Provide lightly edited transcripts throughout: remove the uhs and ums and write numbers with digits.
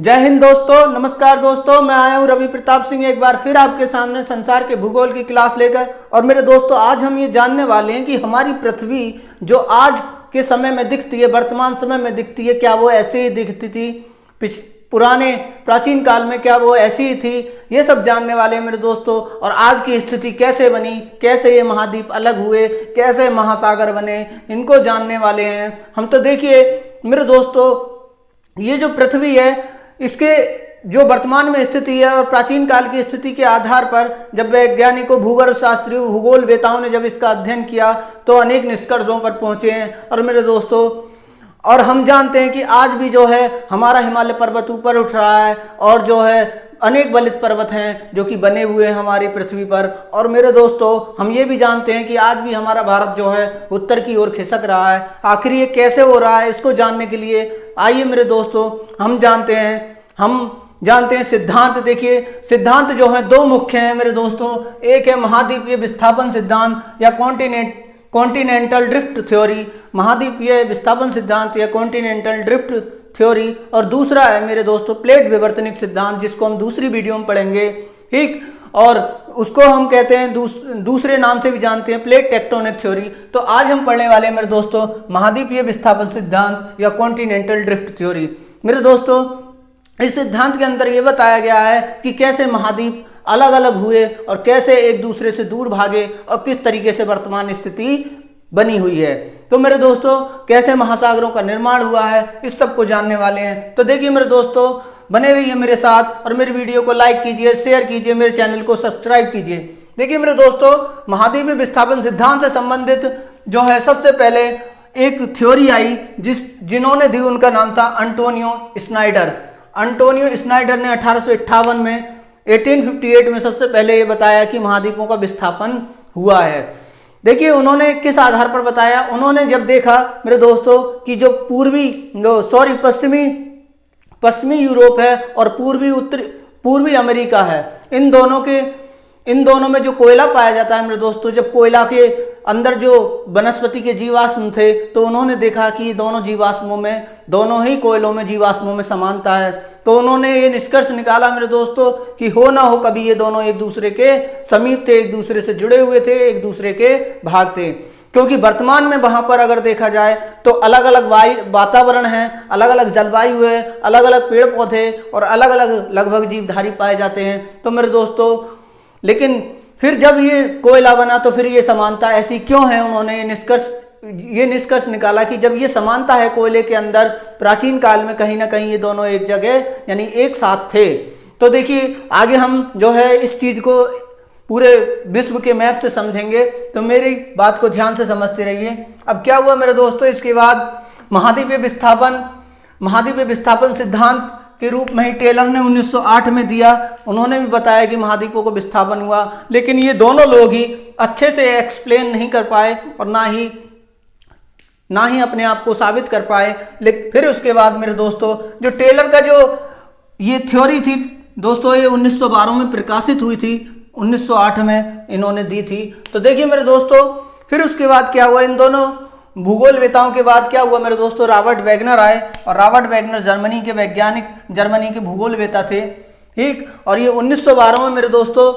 जय हिंद दोस्तों, नमस्कार दोस्तों। मैं आया हूँ रवि प्रताप सिंह एक बार फिर आपके सामने संसार के भूगोल की क्लास लेकर। और मेरे दोस्तों, आज हम ये जानने वाले हैं कि हमारी पृथ्वी जो आज के समय में दिखती है, वर्तमान समय में दिखती है, क्या वो ऐसे ही दिखती थी पुराने प्राचीन काल में? क्या वो ऐसी ही थी? ये सब जानने वाले हैं मेरे दोस्तों। और आज की स्थिति कैसे बनी, कैसे ये महाद्वीप अलग हुए, कैसे महासागर बने, इनको जानने वाले हैं हम। तो देखिए मेरे दोस्तों, ये जो पृथ्वी है, इसके जो वर्तमान में स्थिति है और प्राचीन काल की स्थिति के आधार पर जब वैज्ञानिकों, भूगोल शास्त्रियों, भूगोल वेताओं ने जब इसका अध्ययन किया तो अनेक निष्कर्षों पर पहुंचे हैं। और मेरे दोस्तों, और हम जानते हैं कि आज भी जो है हमारा हिमालय पर्वत ऊपर उठ रहा है और जो है अनेक बलित पर्वत हैं जो कि बने हुए हैं हमारी पृथ्वी पर। और मेरे दोस्तों, हम ये भी जानते हैं कि आज भी हमारा भारत जो है उत्तर की ओर खिसक रहा है। आखिर ये कैसे हो रहा है, इसको जानने के लिए आइए मेरे दोस्तों हम जानते हैं सिद्धांत। देखिए, सिद्धांत जो है दो मुख्य हैं मेरे दोस्तों। एक है महाद्वीपीय विस्थापन सिद्धांत या कॉन्टिनेंटल ड्रिफ्ट थ्योरी, महाद्वीपीय विस्थापन सिद्धांत या कॉन्टिनेंटल ड्रिफ्ट थ्योरी। और दूसरा है मेरे दोस्तों प्लेट विवर्तनिक सिद्धांत, जिसको हम दूसरी वीडियो में पढ़ेंगे, ठीक। और उसको हम कहते हैं दूसरे नाम से भी जानते हैं प्लेट टेक्टोनिक थ्योरी। तो आज हम पढ़ने वाले हैं मेरे दोस्तों महाद्वीपीय विस्थापन सिद्धांत या कॉन्टिनेंटल ड्रिफ्ट थ्योरी। मेरे दोस्तों, इस सिद्धांत के अंदर यह बताया गया है कि कैसे महाद्वीप अलग अलग हुए और कैसे एक दूसरे से दूर भागे और किस तरीके से वर्तमान स्थिति बनी हुई है। तो मेरे दोस्तों, कैसे महासागरों का निर्माण हुआ है, इस सब को जानने वाले हैं। तो देखिए मेरे दोस्तों, बने रहिए मेरे साथ और मेरी वीडियो को लाइक कीजिए, शेयर कीजिए, मेरे चैनल को सब्सक्राइब कीजिए। देखिए मेरे दोस्तों, महाद्वीपीय विस्थापन सिद्धांत से संबंधित जो है सबसे पहले एक थ्योरी आई जिन्होंने दी, उनका नाम था एंटोनियो स्नाइडर। एंटोनियो स्नाइडर ने 1858 में 1858 में सबसे पहले ये बताया कि महाद्वीपों का विस्थापन हुआ है। देखिए उन्होंने किस आधार पर बताया। उन्होंने जब देखा मेरे दोस्तों कि जो पश्चिमी यूरोप है और पूर्वी अमेरिका है, इन दोनों में जो कोयला पाया जाता है मेरे दोस्तों, जब कोयला के अंदर जो वनस्पति के जीवाश्म थे, तो उन्होंने देखा कि दोनों ही कोयलों में जीवाश्मों में समानता है। तो उन्होंने ये निष्कर्ष निकाला मेरे दोस्तों कि हो ना हो कभी ये दोनों एक दूसरे के समीप थे, एक दूसरे से जुड़े हुए थे, एक दूसरे के भाग थे। क्योंकि वर्तमान में वहां पर अगर देखा जाए तो अलग अलग वातावरण है, अलग अलग जलवायु है, अलग अलग पेड़ पौधे और अलग अलग लगभग जीवधारी पाए जाते हैं। तो मेरे दोस्तों, लेकिन फिर जब ये कोयला बना तो फिर ये समानता ऐसी क्यों है? उन्होंने ये निष्कर्ष निकाला कि जब ये समानता है कोयले के अंदर, प्राचीन काल में कहीं ना कहीं ये दोनों एक जगह यानी एक साथ थे। तो देखिए आगे हम जो है इस चीज को पूरे विश्व के मैप से समझेंगे, तो मेरी बात को ध्यान से समझते रहिए। अब क्या हुआ मेरे दोस्तों, इसके बाद महाद्वीपीय विस्थापन सिद्धांत के रूप में ही टेलर ने 1908 में दिया। उन्होंने भी बताया कि महाद्वीपों को विस्थापन हुआ, लेकिन ये दोनों लोग ही अच्छे से एक्सप्लेन नहीं कर पाए और ना ही अपने आप को साबित कर पाए। लेकिन फिर उसके बाद मेरे दोस्तों, जो टेलर का जो ये थ्योरी थी दोस्तों, ये 1912 में प्रकाशित हुई थी, 1908 में इन्होंने दी थी। तो देखिए मेरे दोस्तों, फिर उसके बाद क्या हुआ, इन दोनों भूगोल वेताओं के बाद क्या हुआ मेरे दोस्तों, रॉबर्ट वैगनर आए। और रॉबर्ट वैगनर जर्मनी के वैज्ञानिक, जर्मनी के भूगोल वेता थे, ठीक। और ये 1912 में मेरे दोस्तों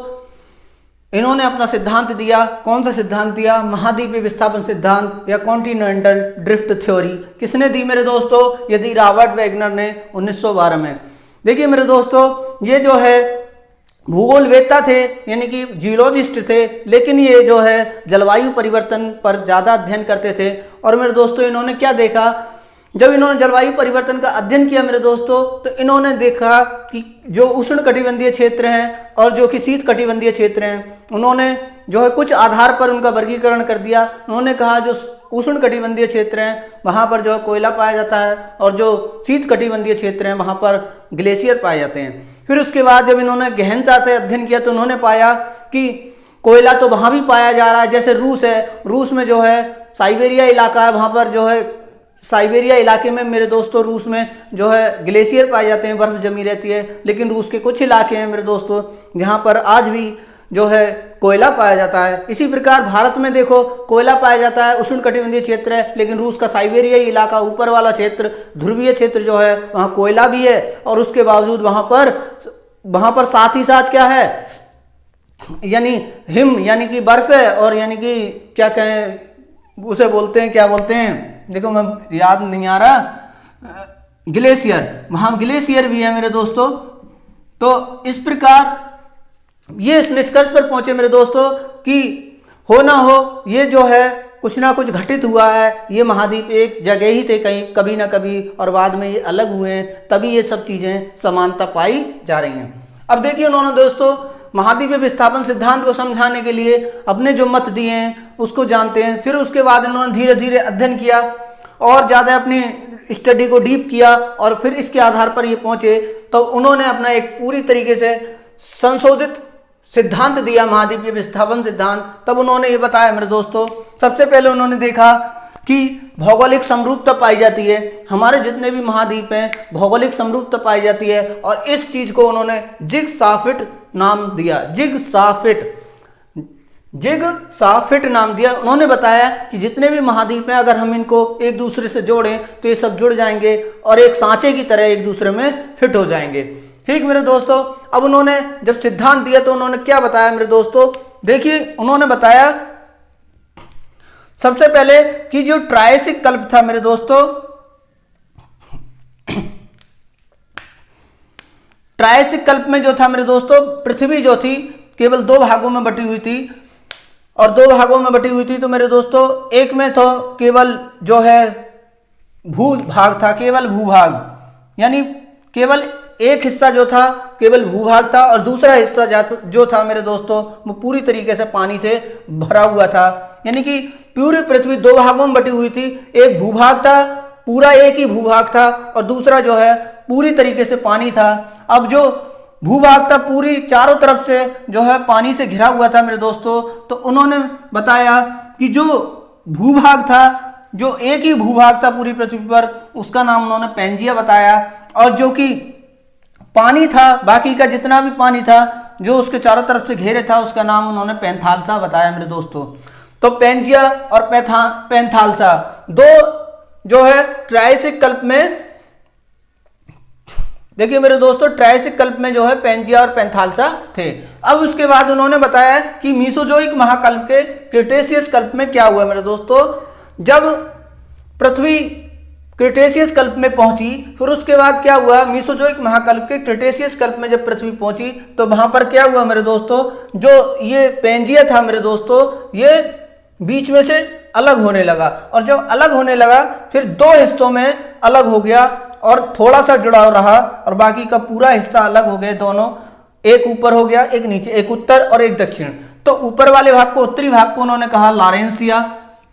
इन्होंने अपना सिद्धांत दिया। कौन सा सिद्धांत दिया? महाद्वीपीय विस्थापन सिद्धांत या कॉन्टिनेंटल ड्रिफ्ट थ्योरी। किसने दी मेरे दोस्तों? ये दी रॉबर्ट वैगनर ने 1912 में। देखिए मेरे दोस्तों, ये जो है भूगोल वेत्ता थे, यानी कि जियोलॉजिस्ट थे, लेकिन ये जो है जलवायु परिवर्तन पर ज़्यादा अध्ययन करते थे। और मेरे दोस्तों, इन्होंने क्या देखा, जब इन्होंने जलवायु परिवर्तन का अध्ययन किया मेरे दोस्तों, तो इन्होंने देखा कि जो उष्ण कटिबंधीय क्षेत्र हैं और जो कि शीत कटिबंधीय क्षेत्र हैं, उन्होंने जो है कुछ आधार पर उनका वर्गीकरण कर दिया। उन्होंने कहा जो उष्ण कटिबंधीय क्षेत्र हैं वहाँ पर जो है कोयला पाया जाता है और जो शीत कटिबंधीय क्षेत्र हैं वहाँ पर ग्लेशियर पाए जाते हैं। फिर उसके बाद जब इन्होंने गहनता से अध्ययन किया तो उन्होंने पाया कि कोयला तो वहाँ भी पाया जा रहा है, जैसे रूस है, रूस में जो है साइबेरिया इलाका है, वहाँ पर जो है साइबेरिया इलाके में मेरे दोस्तों रूस में जो है ग्लेशियर पाए जाते हैं, बर्फ जमी रहती है। लेकिन रूस के कुछ इलाके हैं मेरे दोस्तों जहाँ पर आज भी जो है कोयला पाया जाता है। इसी प्रकार भारत में देखो कोयला पाया जाता है, उष्णकटिबंधीय क्षेत्र है, लेकिन रूस का साइबेरियाई इलाका ऊपर वाला क्षेत्र, ध्रुवीय क्षेत्र जो है वहाँ कोयला भी है, और उसके बावजूद वहाँ पर साथ ही साथ क्या है, यानी हिम यानी कि बर्फ है, और यानी कि क्या कहें उसे बोलते हैं, क्या बोलते हैं, देखो मैं याद नहीं आ रहा, ग्लेशियर, वहाँ ग्लेशियर भी है मेरे दोस्तों। तो इस प्रकार ये इस निष्कर्ष पर पहुंचे मेरे दोस्तों कि हो ना हो ये जो है कुछ ना कुछ घटित हुआ है, ये महाद्वीप एक जगह ही थे कहीं कभी ना कभी, और बाद में ये अलग हुए हैं, तभी ये सब चीज़ें समानता पाई जा रही हैं। अब देखिए उन्होंने दोस्तों महाद्वीपीय विस्थापन सिद्धांत को समझाने के लिए अपने जो मत दिए हैं उसको जानते हैं। फिर उसके बाद इन्होंने धीरे धीरे अध्ययन किया और ज़्यादा अपनी स्टडी को डीप किया, और फिर इसके आधार पर ये पहुंचे, तो उन्होंने अपना एक पूरी तरीके से संशोधित सिद्धांत दिया, महाद्वीपीय विस्थापन सिद्धांत। तब उन्होंने ये बताया मेरे दोस्तों, सबसे पहले उन्होंने देखा कि भौगोलिक समरूपता पाई जाती है, हमारे जितने भी महाद्वीप हैं भौगोलिक समरूपता पाई जाती है, और इस चीज को उन्होंने जिग-साफिट नाम दिया, जिग-साफिट नाम दिया। उन्होंने बताया कि जितने भी महाद्वीप हैं अगर हम इनको एक दूसरे से जोड़ें तो ये सब जुड़ जाएंगे और एक सांचे की तरह एक दूसरे में फिट हो जाएंगे। ठीक मेरे दोस्तों, अब उन्होंने जब सिद्धांत दिया तो उन्होंने क्या बताया मेरे दोस्तों, देखिए उन्होंने बताया सबसे पहले कि जो ट्रायसिक कल्प था मेरे दोस्तों, ट्रायसिक कल्प में जो था मेरे दोस्तों, पृथ्वी जो थी केवल दो भागों में बटी हुई थी, और दो भागों में बटी हुई थी तो मेरे दोस्तों एक में तो केवल जो है भूभाग था, केवल भूभाग, यानी केवल एक हिस्सा जो था केवल भूभाग था, और दूसरा हिस्सा जो था मेरे दोस्तों वो पूरी तरीके से पानी से भरा हुआ था। यानी कि पूरी पृथ्वी दो भागों में बटी हुई थी, एक भूभाग था, पूरा एक ही भूभाग था, और दूसरा जो है पूरी तरीके से पानी था। अब जो भूभाग था पूरी चारों तरफ से जो है पानी से घिरा हुआ था मेरे दोस्तों, तो उन्होंने बताया कि जो भूभाग था, जो एक ही भूभाग था पूरी पृथ्वी पर, उसका नाम उन्होंने पेंजिया बताया, और जो कि पानी था, बाकी का जितना भी पानी था जो उसके चारों तरफ से घेरे था, उसका नाम उन्होंने पैंथालसा बताया मेरे दोस्तों। तो पेंजिया और पैंथालसा दो जो है ट्रायसिक कल्प में, देखिए मेरे दोस्तों ट्रायसिक कल्प में जो है पेंजिया और पैंथालसा थे। अब उसके बाद उन्होंने बताया कि मीसोजोइक महाकल्प के क्रिटेशियस कल्प में क्या हुआ मेरे दोस्तों, जब पृथ्वी क्रिटेशियस कल्प में पहुंची, फिर उसके बाद क्या हुआ, मीसोजोइक महाकल्प के क्रिटेशियस कल्प में जब पृथ्वी पहुंची तो वहां पर क्या हुआ मेरे दोस्तों, जो ये पेंजिया था मेरे दोस्तों, ये बीच में से अलग होने लगा, और जब अलग होने लगा फिर दो हिस्सों में अलग हो गया और थोड़ा सा जुड़ाव रहा, और बाकी का पूरा हिस्सा अलग हो गए दोनों, एक ऊपर हो गया एक नीचे, एक उत्तर और एक दक्षिण। तो ऊपर वाले भाग को, उत्तरी भाग को उन्होंने कहा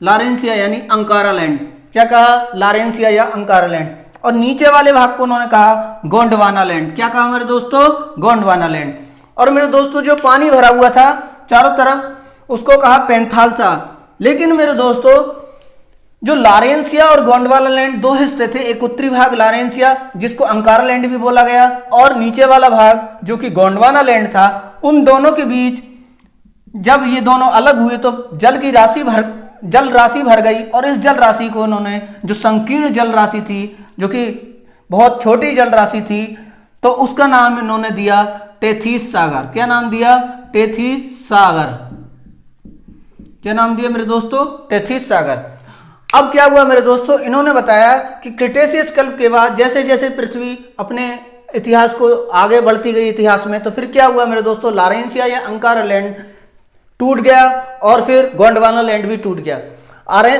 लारेंसिया यानी अंकारा लैंड, क्या कहा, लारेंसिया या अंकारा लैंड, और नीचे वाले भाग को उन्होंने कहा गोंडवाना लैंड। क्या कहा मेरे दोस्तों, गोंडवाना लैंड। और मेरे दोस्तों जो पानी भरा हुआ था चारों तरफ उसको कहा पैंथालसा। लेकिन मेरे दोस्तों जो लारेंसिया और गोंडवाना लैंड दो हिस्से थे, एक उत्तरी भाग लारेंसिया जिसको अंकारा लैंड भी बोला गया, और नीचे वाला भाग जो कि गोंडवाना लैंड था, उन दोनों के बीच जब ये दोनों अलग हुए तो जल राशि भर गई, और इस जल राशि को उन्होंने, जो संकीर्ण जल राशि थी, जो कि बहुत छोटी जल राशि थी, तो उसका नाम इन्होंने दिया टेथिस सागर। क्या नाम दिया, टेथिस सागर। क्या नाम दिया मेरे दोस्तों, टेथिस सागर। अब क्या हुआ मेरे दोस्तों, इन्होंने बताया कि क्रिटेशियस कल्प के बाद जैसे जैसे पृथ्वी अपने इतिहास को आगे बढ़ती गई इतिहास में, तो फिर क्या हुआ मेरे दोस्तों, लारेंसिया या अंकारा लैंड टूट गया, और फिर गोंडवाना लैंड भी टूट गया।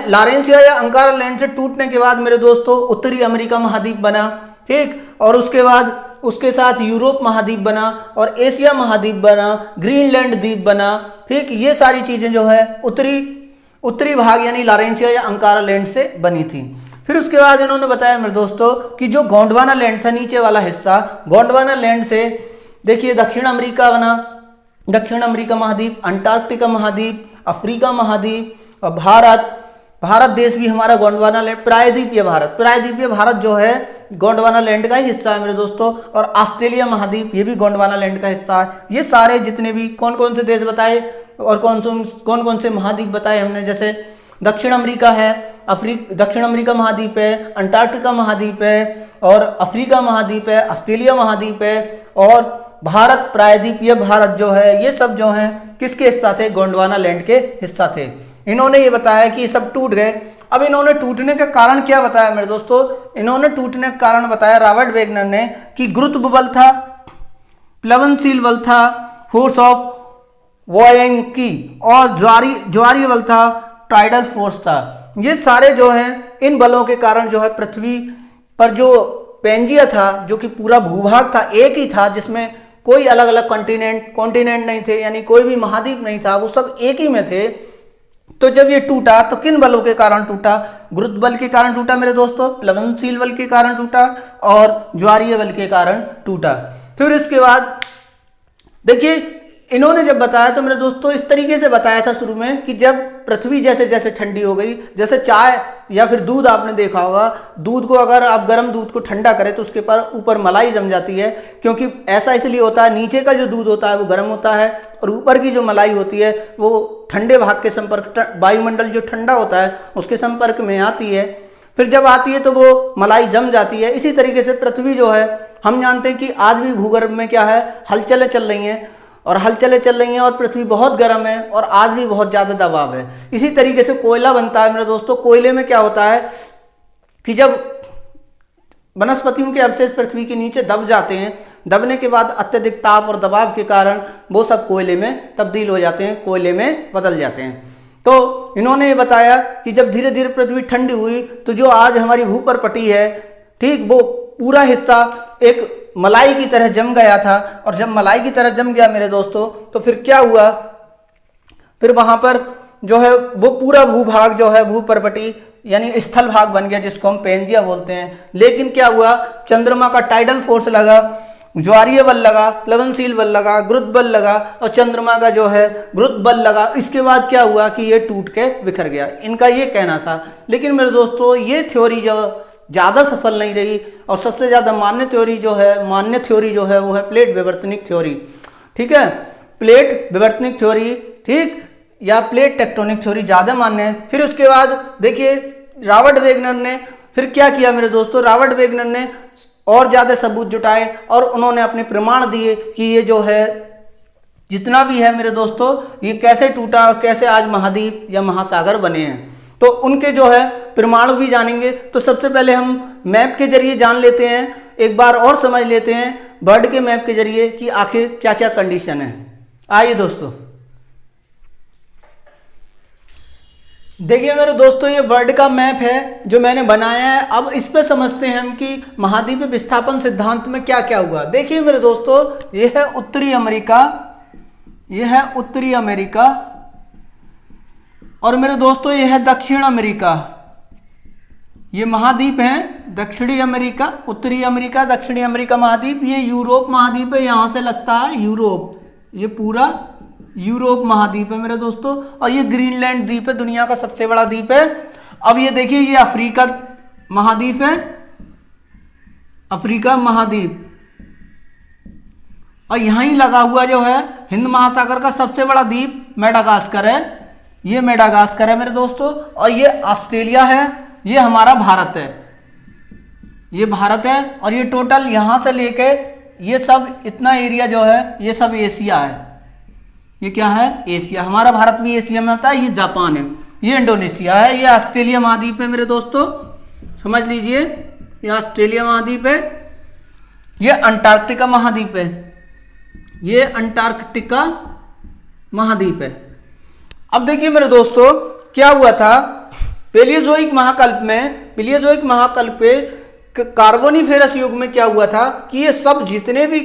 लारेंसिया या अंकारा लैंड से टूटने के बाद मेरे दोस्तों उत्तरी अमेरिका महाद्वीप बना, ठीक, और उसके बाद उसके साथ यूरोप महाद्वीप बना, और एशिया महाद्वीप बना, ग्रीनलैंड द्वीप बना, ठीक। ये सारी चीजें जो है उत्तरी भाग यानी लारेंसिया या अंकारा लैंड से बनी थी। फिर उसके बाद इन्होंने बताया मेरे दोस्तों कि जो गोंडवाना लैंड था, नीचे वाला हिस्सा, गोंडवाना लैंड से देखिए दक्षिण अमेरिका बना, दक्षिण अमेरिका महाद्वीप, अंटार्कटिका महाद्वीप, अफ्रीका महाद्वीप, और भारत देश भी हमारा गोंडवाना लैंड, प्रायद्वीपीय भारत जो है गोंडवाना लैंड का ही हिस्सा है मेरे दोस्तों। और ऑस्ट्रेलिया महाद्वीप ये भी गोंडवाना लैंड का हिस्सा है। ये सारे जितने भी कौन कौन से देश बताए और कौन कौन से महाद्वीप बताए हमने, जैसे दक्षिण अमेरिका है, दक्षिण अमेरिका महाद्वीप है, अंटार्कटिका महाद्वीप है, और अफ्रीका महाद्वीप है, ऑस्ट्रेलिया महाद्वीप है, और भारत प्रायद्वीप, ये भारत जो है, ये सब जो है किसके हिस्सा थे, गोंडवाना लैंड के हिस्सा थे। इन्होंने ये बताया कि ये सब टूट गए। अब इन्होंने टूटने का कारण क्या बताया मेरे दोस्तों, इन्होंने टूटने का कारण बताया रॉबर्ट वेगनर ने कि गुरुत्व बल था, प्लवनशील बल था, फोर्स ऑफ वोयेंकी, और ज्वारीय बल था, टाइडल फोर्स था। ये सारे जो हैं इन बलों के कारण जो है पृथ्वी पर जो पेंजिया था, जो कि पूरा भूभाग था, एक ही था, जिसमें कोई अलग अलग कॉन्टिनेंट नहीं थे, यानी कोई भी महाद्वीप नहीं था, वो सब एक ही में थे। तो जब ये टूटा तो किन बलों के कारण टूटा, गुरुत्व बल के कारण टूटा मेरे दोस्तों, प्लवनशील बल के कारण टूटा, और ज्वारीय बल के कारण टूटा। फिर इसके बाद देखिए इन्होंने जब बताया तो मेरे दोस्तों इस तरीके से बताया था शुरू में कि जब पृथ्वी जैसे जैसे ठंडी हो गई, जैसे चाय या फिर दूध आपने देखा होगा, दूध को अगर आप गर्म दूध को ठंडा करें तो उसके ऊपर मलाई जम जाती है, क्योंकि ऐसा इसलिए होता है, नीचे का जो दूध होता है वो गर्म होता है और ऊपर की जो मलाई होती है वो ठंडे भाग के संपर्क, वायुमंडल जो ठंडा होता है उसके संपर्क में आती है। फिर जब आती है तो वो मलाई जम जाती है। इसी तरीके से पृथ्वी जो है, हम जानते हैं कि आज भी भूगर्भ में क्या है, हलचलें चल रही हैं, और हलचलें चल रही हैं, और पृथ्वी बहुत गर्म है और आज भी बहुत ज़्यादा दबाव है। इसी तरीके से कोयला बनता है मेरे दोस्तों। कोयले में क्या होता है कि जब वनस्पतियों के अवशेष पृथ्वी के नीचे दब जाते हैं, दबने के बाद अत्यधिक ताप और दबाव के कारण वो सब कोयले में तब्दील हो जाते हैं, कोयले में बदल जाते हैं। तो इन्होंने ये बताया कि जब धीरे धीरे पृथ्वी ठंडी हुई तो जो आज हमारी भूपर पट्टी है, ठीक, वो पूरा हिस्सा एक मलाई की तरह जम गया था। और जब मलाई की तरह जम गया मेरे दोस्तों तो फिर क्या हुआ, फिर वहां पर जो है वो पूरा भूभाग जो है, भूपर्वती यानी स्थल भाग बन गया, जिसको हम पेंजिया बोलते हैं। लेकिन क्या हुआ, चंद्रमा का टाइडल फोर्स लगा, ज्वारीय बल लगा, प्लवनशील बल लगा, गुरुत्व बल लगा, और चंद्रमा का जो है गुरुत्व बल लगा। इसके बाद क्या हुआ कि ये टूट के बिखर गया। इनका ये कहना था। लेकिन मेरे दोस्तों ये थ्योरी जो ज़्यादा सफल नहीं रही, और सबसे ज़्यादा मान्य थ्योरी जो है वो है प्लेट विवर्तनिक थ्योरी। ठीक है, प्लेट विवर्तनिक थ्योरी, ठीक, या प्लेट टेक्टोनिक थ्योरी ज़्यादा मान्य है। फिर उसके बाद देखिए रॉबर्ट वेगनर ने फिर क्या किया मेरे दोस्तों, रॉबर्ट वेगनर ने और ज़्यादा सबूत जुटाए और उन्होंने अपने प्रमाण दिए कि ये जो है जितना भी है मेरे दोस्तों, ये कैसे टूटा और कैसे आज महाद्वीप या महासागर बने हैं। तो उनके जो है परमाणु भी जानेंगे। तो सबसे पहले हम मैप के जरिए जान लेते हैं, एक बार और समझ लेते हैं बर्ड के मैप के जरिए कि आखिर क्या क्या कंडीशन है। आइए दोस्तों, देखिए मेरे दोस्तों ये वर्ल्ड का मैप है जो मैंने बनाया है। अब इस पे समझते हैं हम कि महाद्वीप विस्थापन सिद्धांत में क्या क्या हुआ। देखिए मेरे दोस्तों ये है उत्तरी अमेरिका, ये है उत्तरी अमेरिका, और मेरे दोस्तों ये है दक्षिण अमेरिका। ये महाद्वीप हैं, दक्षिणी अमेरिका, उत्तरी अमेरिका, दक्षिणी अमेरिका महाद्वीप। ये यूरोप महाद्वीप है, यहां से लगता है यूरोप, ये पूरा यूरोप महाद्वीप है मेरे दोस्तों। और ये ग्रीनलैंड द्वीप है, दुनिया का सबसे बड़ा द्वीप है। अब ये देखिए ये अफ्रीका महाद्वीप है, अफ्रीका महाद्वीप, और यहां ही लगा हुआ जो है हिंद महासागर का सबसे बड़ा द्वीप मेडागास्कर है, ये मेडागास्कर है मेरे दोस्तों। और ये ऑस्ट्रेलिया है, ये हमारा भारत है, ये भारत है। और ये टोटल यहां से लेके ये सब इतना एरिया जो है ये सब एशिया है। ये क्या है, एशिया। हमारा भारत भी एशिया में आता है। ये जापान है, ये इंडोनेशिया है, ये ऑस्ट्रेलिया महाद्वीप है मेरे दोस्तों, समझ लीजिए ये ऑस्ट्रेलिया महाद्वीप है। ये अंटार्कटिका महाद्वीप है, ये अंटार्कटिका महाद्वीप है। अब देखिए मेरे दोस्तों क्या हुआ था, पेलियोजोइक महाकल्प पे कार्बोनिफेरस युग में क्या हुआ था कि ये सब जितने भी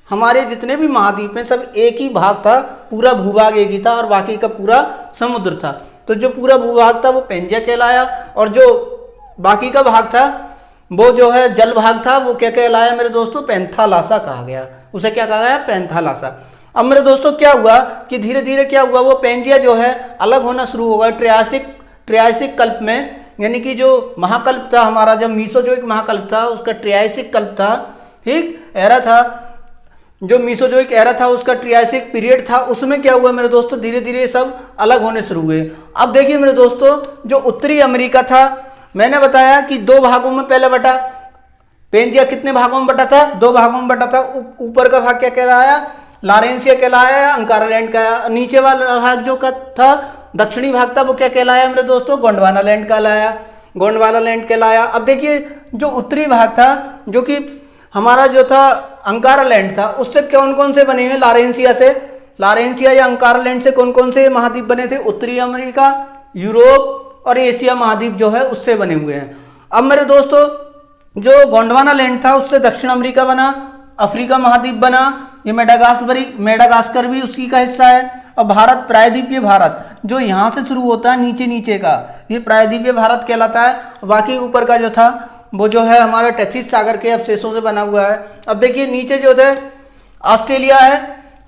हमारे जितने भी महाद्वीप हैं सब एक ही भाग था, पूरा भूभाग एक ही था और बाकी का पूरा समुद्र था। तो जो पूरा भूभाग था वो पेंजिया कहलाया, और जो बाकी का भाग था वो जो है जल भाग था वो क्या कहलाया मेरे दोस्तों, पैंथालासा कहा गया। उसे क्या कहा गया, पैंथालासा। अब मेरे दोस्तों क्या हुआ कि धीरे धीरे क्या हुआ, वो पेंजिया जो है अलग होना शुरू हो गया। ट्रियासिक कल्प में यानी कि जो महाकल्प था हमारा, जब मीसोजोइक महाकल्प था उसका ट्रियासिक कल्प था, ठीक, एरा था, जो मीसोजोइक एरा था उसका ट्रियासिक पीरियड था, उसमें क्या हुआ मेरे दोस्तों, धीरे धीरे सब अलग होने शुरू हुए। अब देखिए मेरे दोस्तों, जो उत्तरी अमेरिका था, मैंने बताया कि 2 भागों में पहले बटा। पेंजिया कितने भागों में बटा था? 2 भागों में बटा था। ऊपर का भाग क्या कहलाया? लारेंसिया कहलाया, अंकारा लैंड का। नीचे वाला भाग जो का था, दक्षिणी भाग था, वो क्या कहलाया मेरे दोस्तों? गोंडवाना लैंड कहलाया, गोंडवाना लैंड कहलाया। अब देखिए जो उत्तरी भाग था, जो कि हमारा जो था अंकारा लैंड था, उससे कौन कौन से बने हुए? लारेंसिया से, लारेंसिया या अंकारा लैंड से कौन कौन से महाद्वीप बने थे? उत्तरी अमेरिका, यूरोप और एशिया महाद्वीप जो है उससे बने हुए हैं। अब मेरे दोस्तों जो गोंडवाना लैंड था उससे दक्षिण अमेरिका बना, अफ्रीका महाद्वीप बना, ये मेडागास्कर भी उसकी का हिस्सा है। और भारत, प्रायद्वीपीय भारत जो यहाँ से शुरू होता है नीचे नीचे का, ये प्रायद्वीपीय भारत कहलाता है। बाकी ऊपर का जो था वो जो है हमारा टेथिस सागर के अवशेषों से बना हुआ है। अब देखिए नीचे जो थे ऑस्ट्रेलिया है,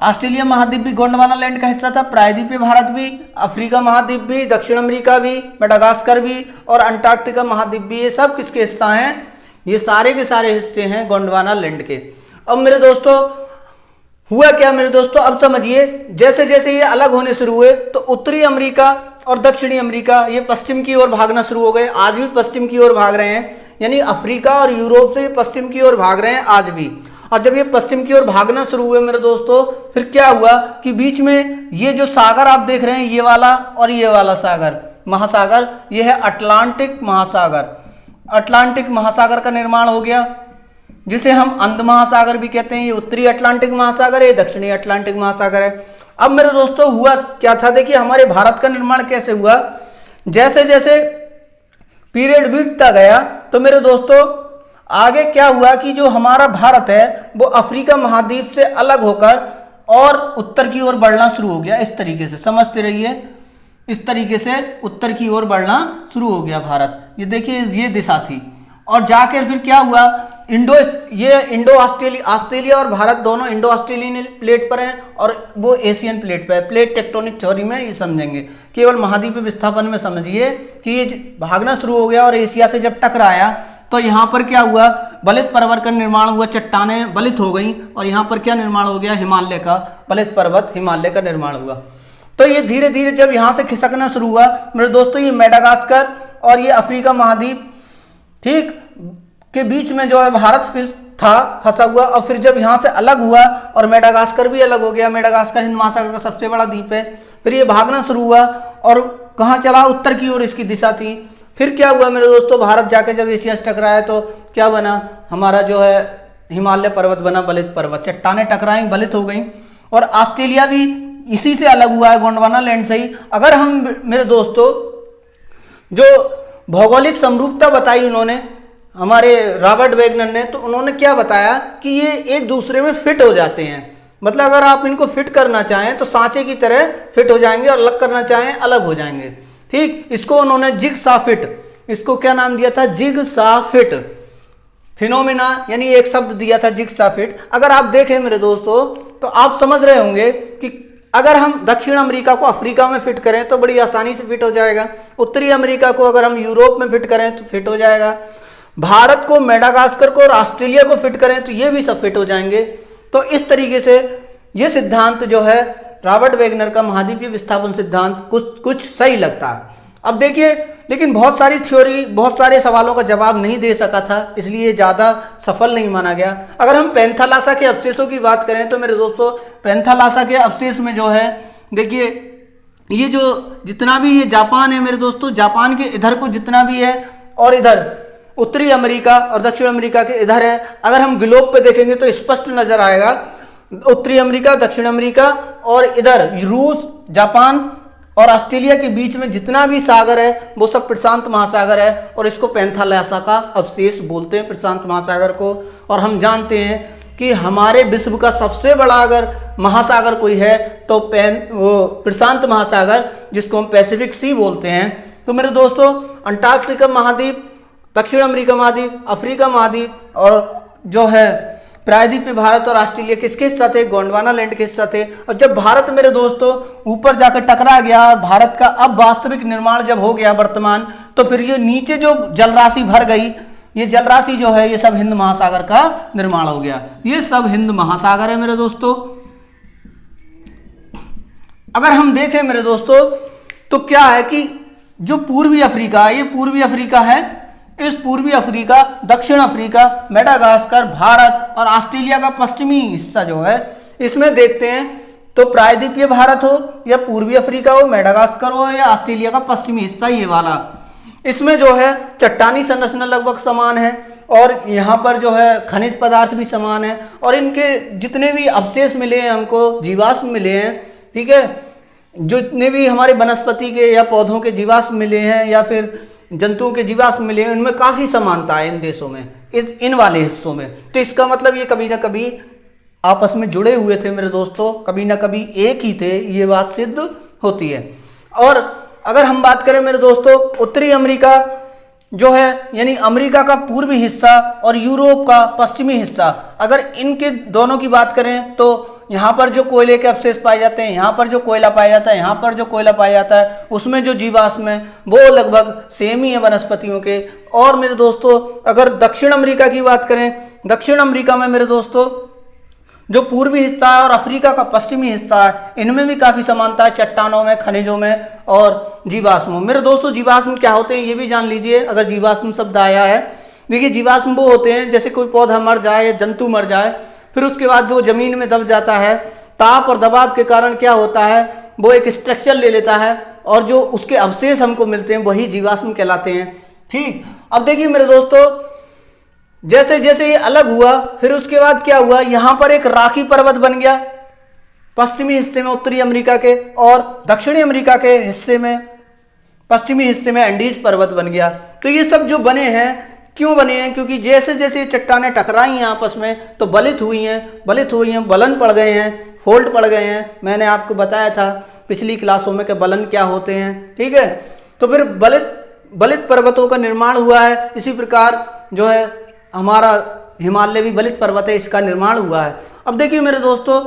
ऑस्ट्रेलिया महाद्वीप भी गोंडवाना लैंड का हिस्सा था, प्रायद्वीपीय भारत भी, अफ्रीका महाद्वीप भी, दक्षिण अमेरिका भी, मेडागास्कर भी और अंटार्कटिका महाद्वीप भी, ये सब किसके हिस्सा हैं? ये सारे के सारे हिस्से हैं गोंडवाना लैंड के। अब मेरे दोस्तों हुआ क्या मेरे दोस्तों, अब समझिए, जैसे जैसे ये अलग होने शुरू हुए तो उत्तरी अमेरिका और दक्षिणी अमेरिका ये पश्चिम की ओर भागना शुरू हो गए, आज भी पश्चिम की ओर भाग रहे हैं। यानी अफ्रीका और यूरोप से पश्चिम की ओर भाग रहे हैं आज भी। और जब ये पश्चिम की ओर भागना शुरू हुए मेरे दोस्तों, फिर क्या हुआ कि बीच में ये जो सागर आप देख रहे हैं, ये वाला और ये वाला सागर, महासागर, ये है अटलांटिक महासागर। अटलांटिक महासागर का निर्माण हो गया, जिसे हम अंध महासागर भी कहते हैं। ये उत्तरी अटलांटिक महासागर है, दक्षिणी अटलांटिक महासागर है। अब मेरे दोस्तों हुआ क्या था, देखिए हमारे भारत का निर्माण कैसे हुआ। जैसे जैसे पीरियड बीतता गया तो मेरे दोस्तों आगे क्या हुआ कि जो हमारा भारत है वो अफ्रीका महाद्वीप से अलग होकर और उत्तर की ओर बढ़ना शुरू हो गया। इस तरीके से समझते रहिए, इस तरीके से उत्तर की ओर बढ़ना शुरू हो गया भारत। ये देखिए ये दिशा थी। और जाकर फिर क्या हुआ, इंडो ऑस्ट्रेलिया और भारत दोनों इंडो ऑस्ट्रेलियन प्लेट पर हैं और वो एशियन प्लेट पर है। प्लेट टेक्टोनिक थ्योरी में ये समझेंगे, केवल महाद्वीपीय विस्थापन में समझिए कि ये भागना शुरू हो गया और एशिया से जब टकराया तो यहाँ पर क्या हुआ, बलित पर्वत का निर्माण हुआ, चट्टानें बलित हो गई और यहाँ पर क्या निर्माण हो गया, हिमालय का, बलित पर्वत हिमालय का निर्माण हुआ। तो ये धीरे धीरे जब यहाँ से खिसकना शुरू हुआ मेरे दोस्तों, ये मेडागास्कर और ये अफ्रीका महाद्वीप ठीक के बीच में जो है भारत फंसा हुआ। और फिर जब यहाँ से अलग हुआ और मेडागास्कर भी अलग हो गया, मेडागास्कर हिंद महासागर का सबसे बड़ा द्वीप है, फिर ये भागना शुरू हुआ और कहाँ चला, उत्तर की ओर इसकी दिशा थी। फिर क्या हुआ मेरे दोस्तों, भारत जाके जब एशिया से टकराया तो क्या बना, हमारा जो है हिमालय पर्वत बना, बलित पर्वत, चट्टानें टकराई, बलित हो गई। और ऑस्ट्रेलिया भी इसी से अलग हुआ है, गोंडवाना लैंड से ही। अगर हम मेरे दोस्तों जो भौगोलिक समरूपता बताई उन्होंने, हमारे रॉबर्ट वेगनर ने, तो उन्होंने क्या बताया कि ये एक दूसरे में फिट हो जाते हैं। मतलब अगर आप इनको फिट करना चाहें तो सांचे की तरह फिट हो जाएंगे और अलग करना चाहें अलग हो जाएंगे। ठीक, इसको उन्होंने जिगसा फिट, इसको क्या नाम दिया था, जिगसा फिट फिनोमेना, यानी एक शब्द दिया था जिगसा फिट। अगर आप देखें मेरे दोस्तों तो आप समझ रहे होंगे कि अगर हम दक्षिण अमेरिका को अफ्रीका में फिट करें तो बड़ी आसानी से फिट हो जाएगा, उत्तरी अमेरिका को अगर हम यूरोप में फिट करें तो फिट हो जाएगा, भारत को, मेडागास्कर को और ऑस्ट्रेलिया को फिट करें तो ये भी सब फिट हो जाएंगे। तो इस तरीके से ये सिद्धांत जो है रॉबर्ट वेगनर का महाद्वीपीय विस्थापन सिद्धांत कुछ सही लगता है। अब देखिए, लेकिन बहुत सारी थ्योरी बहुत सारे सवालों का जवाब नहीं दे सका था, इसलिए ज़्यादा सफल नहीं माना गया। अगर हम पेंथालासा के अवशेषों की बात करें तो मेरे दोस्तों पेंथालासा के अवशेष में जो है, देखिए ये जो जितना भी ये जापान है मेरे दोस्तों, जापान के इधर को जितना भी है और इधर उत्तरी अमेरिका और दक्षिण अमेरिका के इधर है, अगर हम ग्लोब पे देखेंगे तो स्पष्ट नजर आएगा उत्तरी अमेरिका, दक्षिण अमेरिका और इधर रूस, जापान और ऑस्ट्रेलिया के बीच में जितना भी सागर है वो सब प्रशांत महासागर है और इसको पेंथालासा का अवशेष बोलते हैं, प्रशांत महासागर को। और हम जानते हैं कि हमारे विश्व का सबसे बड़ा अगर महासागर कोई है तो वो प्रशांत महासागर, जिसको हम पैसिफिक सी बोलते हैं। तो मेरे दोस्तों अंटार्कटिका महाद्वीप, दक्षिण अमेरिका महाद्वीप, अफ्रीका महाद्वीप और जो है प्रायद्वीपीय भारत और ऑस्ट्रेलिया किसके हिस्सा थे? गोंडवाना लैंड के हिस्सा थे। और जब भारत मेरे दोस्तों ऊपर जाकर टकरा गया, भारत का अब वास्तविक निर्माण जब हो गया वर्तमान, तो फिर ये नीचे जो जलराशि भर गई, ये जलराशि जो है ये सब हिंद महासागर का निर्माण हो गया। ये सब हिंद महासागर है मेरे दोस्तों। अगर हम देखें मेरे दोस्तों तो क्या है कि जो पूर्वी अफ्रीका है, ये पूर्वी अफ्रीका है। इस पूर्वी अफ्रीका, दक्षिण अफ्रीका, मेडागास्कर, भारत और ऑस्ट्रेलिया का पश्चिमी हिस्सा जो है, इसमें देखते हैं तो प्रायद्वीपीय भारत हो या पूर्वी अफ्रीका हो, मेडागास्कर हो या ऑस्ट्रेलिया का पश्चिमी हिस्सा, ये वाला, इसमें जो है चट्टानी संरचना लगभग समान है और यहाँ पर जो है खनिज पदार्थ भी समान है और इनके जितने भी अवशेष मिले हैं हमको, जीवाश्म मिले हैं, ठीक है, जितने भी हमारे वनस्पति के या पौधों के जीवाश्म मिले हैं या फिर जंतुओं के जीवाश्म मिले हैं, उनमें काफ़ी समानता है इन देशों में, इन वाले हिस्सों में। तो इसका मतलब ये कभी ना कभी आपस में जुड़े हुए थे मेरे दोस्तों, कभी ना कभी एक ही थे, ये बात सिद्ध होती है। और अगर हम बात करें मेरे दोस्तों उत्तरी अमेरिका जो है, यानी अमेरिका का पूर्वी हिस्सा और यूरोप का पश्चिमी हिस्सा, अगर इनके दोनों की बात करें तो यहाँ पर जो कोयले के अवशेष पाए जाते हैं, यहाँ पर जो कोयला पाया जाता है, यहाँ पर जो कोयला पाया जाता है, उसमें जो जीवाश्म है वो लगभग सेम ही है वनस्पतियों के। और मेरे दोस्तों अगर दक्षिण अमेरिका की बात करें, दक्षिण अमेरिका में मेरे दोस्तों जो पूर्वी हिस्सा है और अफ्रीका का पश्चिमी हिस्सा है, इनमें भी काफ़ी समानता है, चट्टानों में, खनिजों में और जीवाश्मों। मेरे दोस्तों जीवाश्म क्या होते हैं ये भी जान लीजिए, अगर जीवाश्म शब्द आया है। देखिए जीवाश्म वो होते हैं जैसे कोई पौधा मर जाए या जंतु मर जाए, फिर उसके बाद वो जमीन में दब जाता है, ताप और दबाव के कारण क्या होता है, वो एक स्ट्रक्चर ले लेता है और जो उसके अवशेष हमको मिलते हैं वही जीवाश्म कहलाते हैं। ठीक, अब देखिए मेरे दोस्तों जैसे जैसे ये अलग हुआ, फिर उसके बाद क्या हुआ, यहां पर एक राखी पर्वत बन गया पश्चिमी हिस्से में उत्तरी अमेरिका के, और दक्षिणी अमेरिका के हिस्से में, पश्चिमी हिस्से में एंडीज पर्वत बन गया। तो ये सब जो बने हैं, क्यों बने हैं? क्योंकि जैसे जैसे चट्टानें टकराई हैं आपस में तो बलित हुई हैं, बलन पड़ गए हैं, फोल्ड पड़ गए हैं। मैंने आपको बताया था पिछली क्लासों में कि बलन क्या होते हैं, ठीक है। तो फिर बलित पर्वतों का निर्माण हुआ है। इसी प्रकार जो है हमारा हिमालय भी बलित पर्वत है, इसका निर्माण हुआ है। अब देखिए मेरे दोस्तों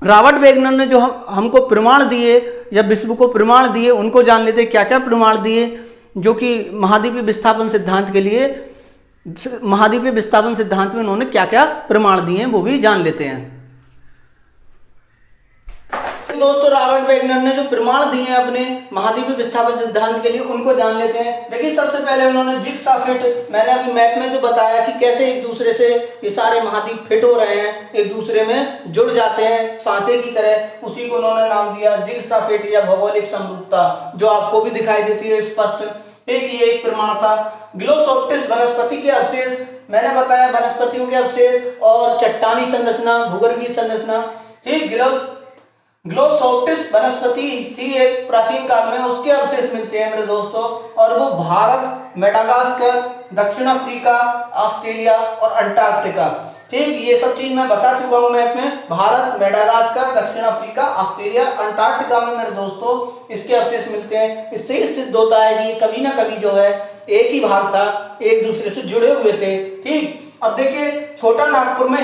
रॉबर्ट वेगनर ने जो हमको प्रमाण दिए या विश्व को प्रमाण दिए, उनको जान लेते क्या क्या प्रमाण दिए, जो कि महाद्वीपीय विस्थापन सिद्धांत के लिए, महाद्वीपीय विस्थापन सिद्धांत में उन्होंने क्या क्या प्रमाण दिए हैं वो भी जान लेते हैं। दोस्तों रॉबर्ट वेगनर ने जो प्रमाण दिए हैं अपने महाद्वीपीय विस्थापन सिद्धांत के लिए, उनको जान लेते हैं। देखिए सबसे पहले उन्होंने जिग्सा फिट, मैंने अभी मैप में जो बताया कि कैसे एक दूसरे से ये सारे महाद्वीप फिट हो रहे हैं, एक दूसरे में जुड़ जाते हैं सांचे की तरह, उसी को उन्होंने नाम दिया जिग्सा फिट या भौगोलिक समरूपता, जो आपको भी दिखाई देती है स्पष्ट। ये एक प्रमाण था। ग्लोसोप्टिस वनस्पति के अवशेष, मैंने बताया वनस्पतियों के अवशेष और चट्टानी संरचना, भूगर्भीय संरचना। ठीक, ग्लोसोप्टिस वनस्पति थी एक प्राचीन काल में, उसके अवशेष मिलते हैं मेरे दोस्तों, और वो भारत, मेडागास्कर, दक्षिण अफ्रीका, ऑस्ट्रेलिया और अंटार्कटिका। ठीक, ये सब चीज मैं बता चुका हूं मैप में। भारत, मेडागास्कर, दक्षिण अफ्रीका, ऑस्ट्रेलिया, अंटार्कटिका में मेरे दोस्तों इसके अवशेष मिलते हैं। इससे ही सिद्ध होता है कि ये कभी ना कभी जो है एक ही भाग था, एक दूसरे से जुड़े हुए थे। ठीक, अब देखिए छोटा नागपुर में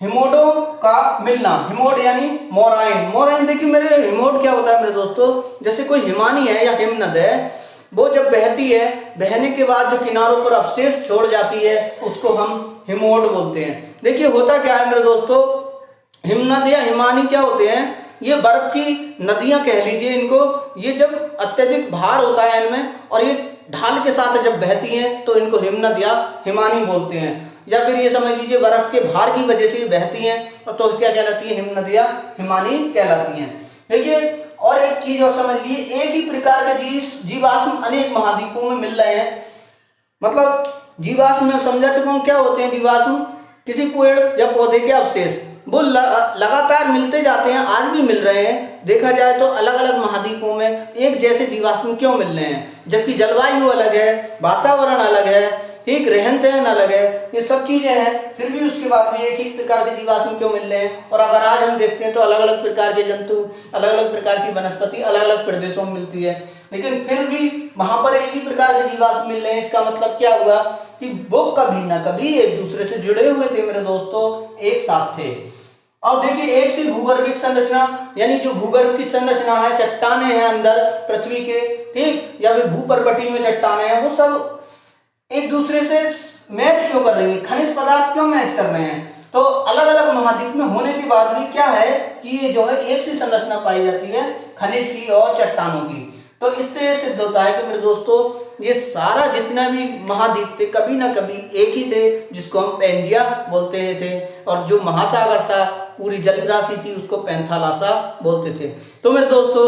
हिमोडो का मिलना, हिमोड यानी मोराइन। देखिए मेरे हिमोड क्या होता है मेरे दोस्तों, जैसे कोई हिमानी है या हिमनद है, वो जब बहती है, बहने के बाद जो किनारों पर अवशेष छोड़ जाती है उसको हम हिमोड बोलते हैं। देखिए होता क्या है मेरे दोस्तों, हिमनद या हिमानी क्या होते हैं, ये बर्फ की नदियां कह लीजिए इनको। ये जब अत्यधिक भार होता है इनमें और ये ढाल के साथ जब बहती हैं तो इनको हिमनद या हिमानी बोलते हैं। या फिर ये समझ लीजिए बर्फ के भार की वजह से बहती हैं तो क्या कहलाती है, हिमनद या हिमानी कहलाती हैं। देखिए और एक चीज और समझ लीजिए, एक ही प्रकार के जीवाश्म अनेक महाद्वीपों में मिल रहे हैं। मतलब जीवाश्म में समझा चुका हूँ क्या होते हैं जीवाश्म, किसी पेड़ या पौधे के अवशेष, वो लगातार मिलते जाते हैं, आज भी मिल रहे हैं। देखा जाए तो अलग अलग महाद्वीपों में एक जैसे जीवाश्म क्यों मिल रहे हैं, जबकि जलवायु अलग है, वातावरण अलग है। ठीक, रहन सहन अलग है, ये सब चीजें हैं, फिर भी उसके बाद भी एक ही प्रकार के जीवाश्म क्यों मिल रहे हैं। और अगर आज हम देखते हैं तो अलग अलग प्रकार के जंतु, अलग अलग प्रकार की वनस्पति अलग अलग प्रदेशों में मिलती है, लेकिन फिर भी वहां पर एक ही प्रकार के जीवाश्म मिल रहे हैं। इसका मतलब क्या हुआ कि वो कभी ना कभी एक दूसरे से जुड़े हुए थे मेरे दोस्तों, एक साथ थे। अब देखिए, एक सी भूगर्भिक संरचना, यानी जो भूगर्भ की संरचना है, चट्टाने हैं अंदर पृथ्वी के, ठीक, या फिर भूपर्वतीय में चट्टाने हैं, वो सब एक दूसरे से मैच क्यों कर रही है, खनिज पदार्थ क्यों मैच कर रहे हैं। तो अलग अलग महाद्वीप में होने के बाद भी क्या है कि ये जो है एक सी संरचना पाई जाती है खनिज की और चट्टानों की। तो इससे सिद्ध होता है कि मेरे दोस्तों, ये सारा जितना भी महाद्वीप थे कभी ना कभी एक ही थे, जिसको हम पैंजिया बोलते थे, और जो महासागर था, पूरी जल राशि थी, उसको पैंथालासा बोलते थे। तो मेरे दोस्तों,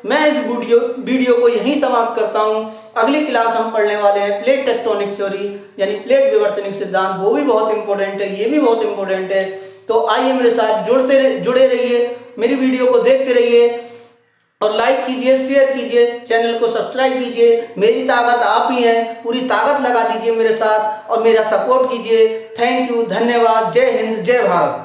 मैं इस वीडियो को यहीं समाप्त करता हूं। अगली क्लास हम पढ़ने वाले हैं प्लेट टेक्टोनिक थ्योरी, यानी प्लेट विवर्तनिक सिद्धांत, वो भी बहुत इंपॉर्टेंट है, ये भी बहुत इंपॉर्टेंट है। तो आइए मेरे साथ जुड़े रहिए, मेरी वीडियो को देखते रहिए और लाइक कीजिए, शेयर कीजिए, चैनल को सब्सक्राइब कीजिए। मेरी ताकत आप ही हैं, पूरी ताकत लगा दीजिए मेरे साथ और मेरा सपोर्ट कीजिए। थैंक यू, धन्यवाद, जय हिंद, जय भारत।